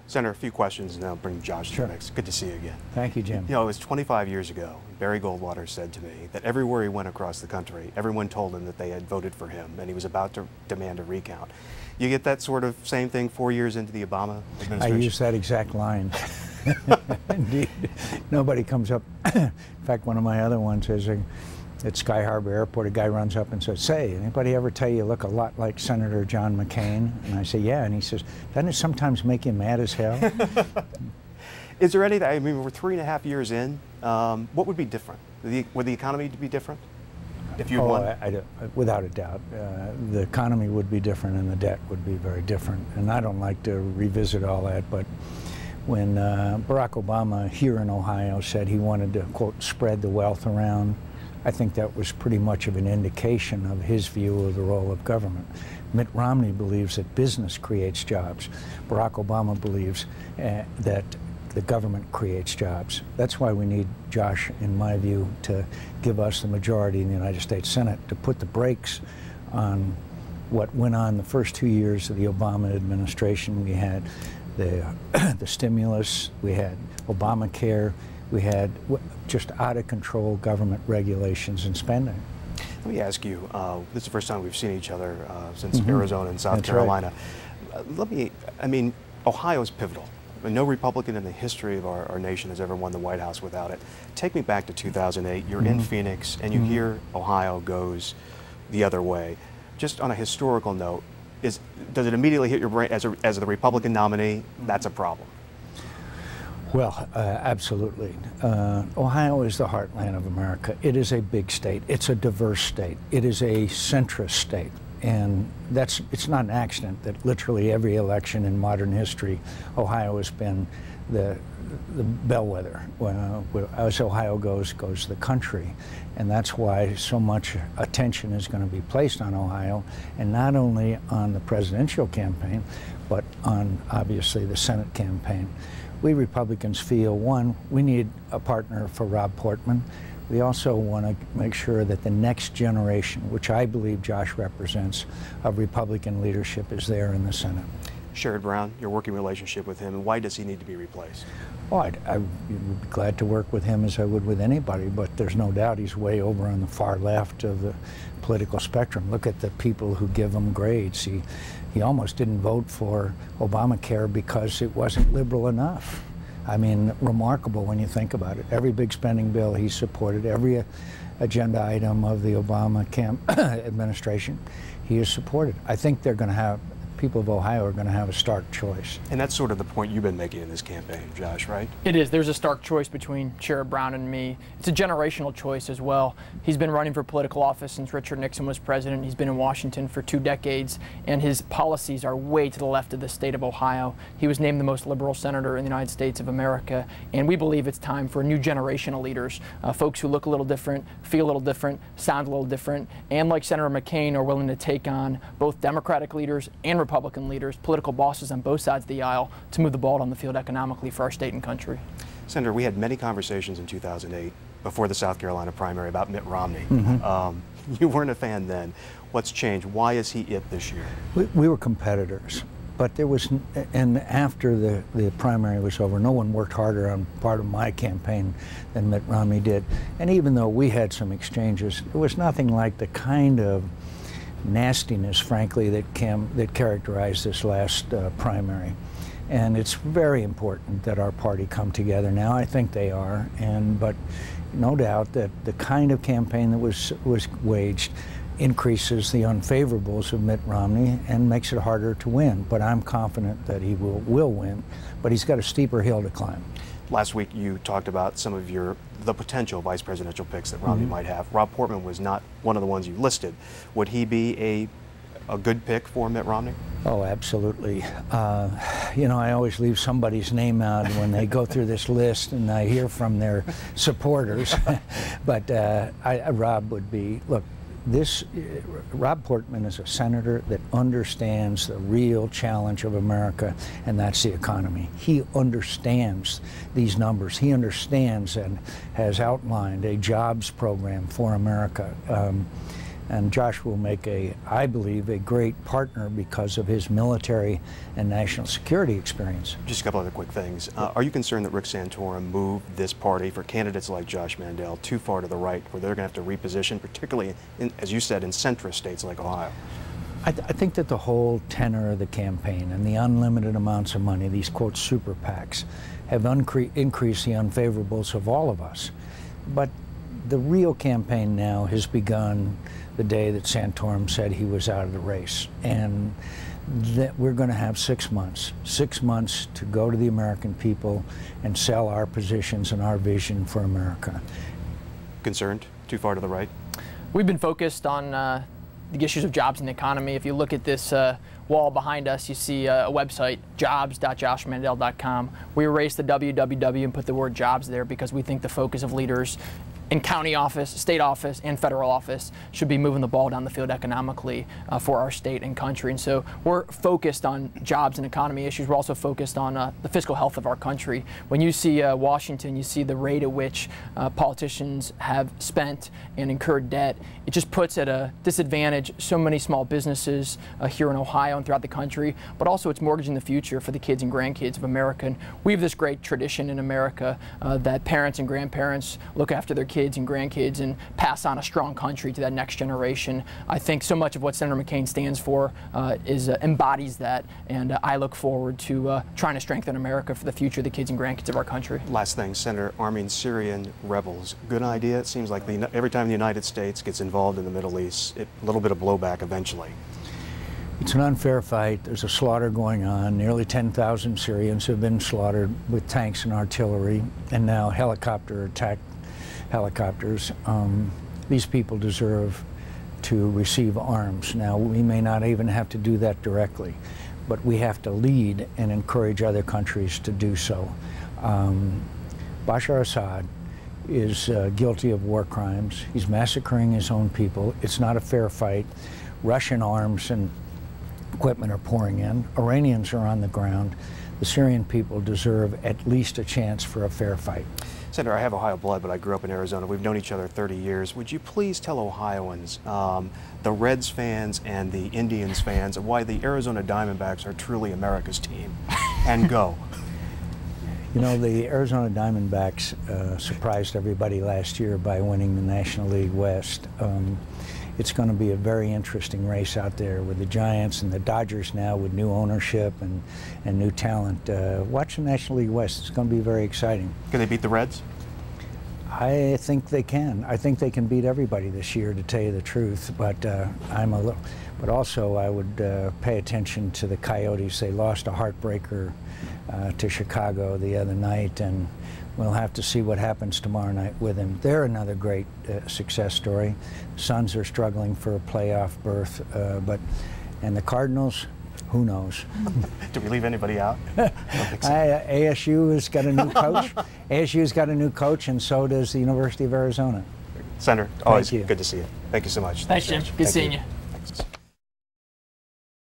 Senator, a few questions, and then I'll bring Josh to the mix. Good to see you again. Thank you, Jim. You know, it was 25 years ago, Barry Goldwater said to me that everywhere he went across the country, everyone told him that they had voted for him, and he was about to demand a recount. You get that sort of same thing 4 years into the Obama administration? I use that exact line. Indeed. Nobody comes up. In fact, one of my other ones is at Sky Harbor Airport, a guy runs up and says, "Say, anybody ever tell you look a lot like Senator John McCain?" And I say, "Yeah." And he says, "Doesn't it sometimes make you mad as hell?" Is there anything, I mean, we're 3.5 years in, what would be different? Would the economy be different if you won? Without a doubt. The economy would be different and the debt would be very different. And I don't like to revisit all that, but when Barack Obama here in Ohio said he wanted to, quote, spread the wealth around, I think that was pretty much of an indication of his view of the role of government. Mitt Romney believes that business creates jobs. Barack Obama believes that the government creates jobs. That's why we need Josh, in my view, to give us the majority in the United States Senate, to put the brakes on what went on the first 2 years of the Obama administration. We had the stimulus, we had Obamacare, we had just out-of-control government regulations and spending. Let me ask you, this is the first time we've seen each other since Arizona and South Carolina. Right. I mean, Ohio is pivotal. I mean, no Republican in the history of our nation has ever won the White House without it. Take me back to 2008. You're in Phoenix, and you hear Ohio goes the other way. Just on a historical note, does it immediately hit your brain as the Republican nominee? That's a problem. Well, absolutely. Ohio is the heartland of America. It is a big state. It's a diverse state. It is a centrist state. And it's not an accident that literally every election in modern history, Ohio has been the bellwether. As Ohio goes the country. And that's why so much attention is going to be placed on Ohio, and not only on the presidential campaign, but on, obviously, the Senate campaign. We Republicans feel, one, we need a partner for Rob Portman. We also want to make sure that the next generation, which I believe Josh represents, of Republican leadership is there in the Senate. Sherrod Brown, your working relationship with him, and why does he need to be replaced? Oh, I would be glad to work with him as I would with anybody, but there's no doubt he's way over on the far left of the political spectrum. Look at the people who give him grades. He almost didn't vote for Obamacare because it wasn't liberal enough. I mean, remarkable when you think about it. Every big spending bill he supported, every agenda item of the Obama administration, he has supported. I think they're going to have, people of Ohio are going to have a stark choice. And that's sort of the point you've been making in this campaign, Josh, right? It is. There's a stark choice between Sherrod Brown and me. It's a generational choice as well. He's been running for political office since Richard Nixon was president. He's been in Washington for 2 decades, and his policies are way to the left of the state of Ohio. He was named the most liberal senator in the United States of America, and we believe it's time for a new generation of leaders, folks who look a little different, feel a little different, sound a little different, and like Senator McCain are willing to take on both Democratic leaders and Republican leaders, political bosses on both sides of the aisle, to move the ball on the field economically for our state and country. Senator, we had many conversations in 2008 before the South Carolina primary about Mitt Romney. You weren't a fan then. What's changed? Why is he it this year? We were competitors, but there was, and after the primary was over, no one worked harder on part of my campaign than Mitt Romney did. And even though we had some exchanges, it was nothing like the kind of nastiness, frankly, that characterized this last primary. And it's very important that our party come together now. I think they are, but no doubt that the kind of campaign that was waged increases the unfavorables of Mitt Romney and makes it harder to win. But I'm confident that he will win, but he's got a steeper hill to climb. Last week you talked about some of the potential vice presidential picks that Romney might have. Rob Portman was not one of the ones you listed. Would he be a good pick for Mitt Romney? Oh, absolutely. You know, I always leave somebody's name out when they go through this list and I hear from their supporters. But Rob would be, look, Rob Portman is a senator that understands the real challenge of America, and that's the economy. He understands these numbers. He understands and has outlined a jobs program for America. And Josh will make I believe, a great partner because of his military and national security experience. Just a couple other quick things. Are you concerned that Rick Santorum moved this party for candidates like Josh Mandel too far to the right, where they're going to have to reposition, particularly, as you said, in centrist states like Ohio? I think that the whole tenor of the campaign and the unlimited amounts of money, these quote super PACs, have increased the unfavorables of all of us. But the real campaign now has begun the day that Santorum said he was out of the race, and that we're going to have 6 months to go to the American people and sell our positions and our vision for America. Concerned? Too far to the right? We've been focused on the issues of jobs and the economy. If you look at this wall behind us, you see a website, jobs.joshmandel.com. We erased the www and put the word jobs there because we think the focus of leaders in county office, state office, and federal office should be moving the ball down the field economically for our state and country. And so we're focused on jobs and economy issues. We're also focused on the fiscal health of our country. When you see Washington, you see the rate at which politicians have spent and incurred debt. It just puts at a disadvantage so many small businesses here in Ohio and throughout the country, but also it's mortgaging the future for the kids and grandkids of America. And we have this great tradition in America that parents and grandparents look after their kids and grandkids and pass on a strong country to that next generation. I think so much of what Senator McCain stands for embodies that, and I look forward to trying to strengthen America for the future of the kids and grandkids of our country. Last thing, Senator, arming Syrian rebels. Good idea? It seems like every time the United States gets involved in the Middle East, a little bit of blowback eventually. It's an unfair fight. There's a slaughter going on. Nearly 10,000 Syrians have been slaughtered with tanks and artillery, and now helicopters. These people deserve to receive arms. Now, we may not even have to do that directly, but we have to lead and encourage other countries to do so. Bashar Assad is guilty of war crimes. He's massacring his own people. It's not a fair fight. Russian arms and equipment are pouring in. Iranians are on the ground. The Syrian people deserve at least a chance for a fair fight. Senator, I have Ohio blood, but I grew up in Arizona. We've known each other 30 years. Would you please tell Ohioans, the Reds fans and the Indians fans, why the Arizona Diamondbacks are truly America's team? And go. You know, the Arizona Diamondbacks surprised everybody last year by winning the National League West. It's going to be a very interesting race out there with the Giants and the Dodgers now with new ownership and new talent. Watch the National League West. It's going to be very exciting. Can they beat the Reds? I think they can. I think they can beat everybody this year, to tell you the truth. But but also I would pay attention to the Coyotes. They lost a heartbreaker to Chicago the other night, and we'll have to see what happens tomorrow night with them. They're another great success story. Suns are struggling for a playoff berth, and the Cardinals, who knows? Do we leave anybody out? I don't think so. ASU has got a new coach. ASU's got a new coach, and so does the University of Arizona. Senator, always good to see you. Thank you so much. Thanks, Jim. Good seeing you.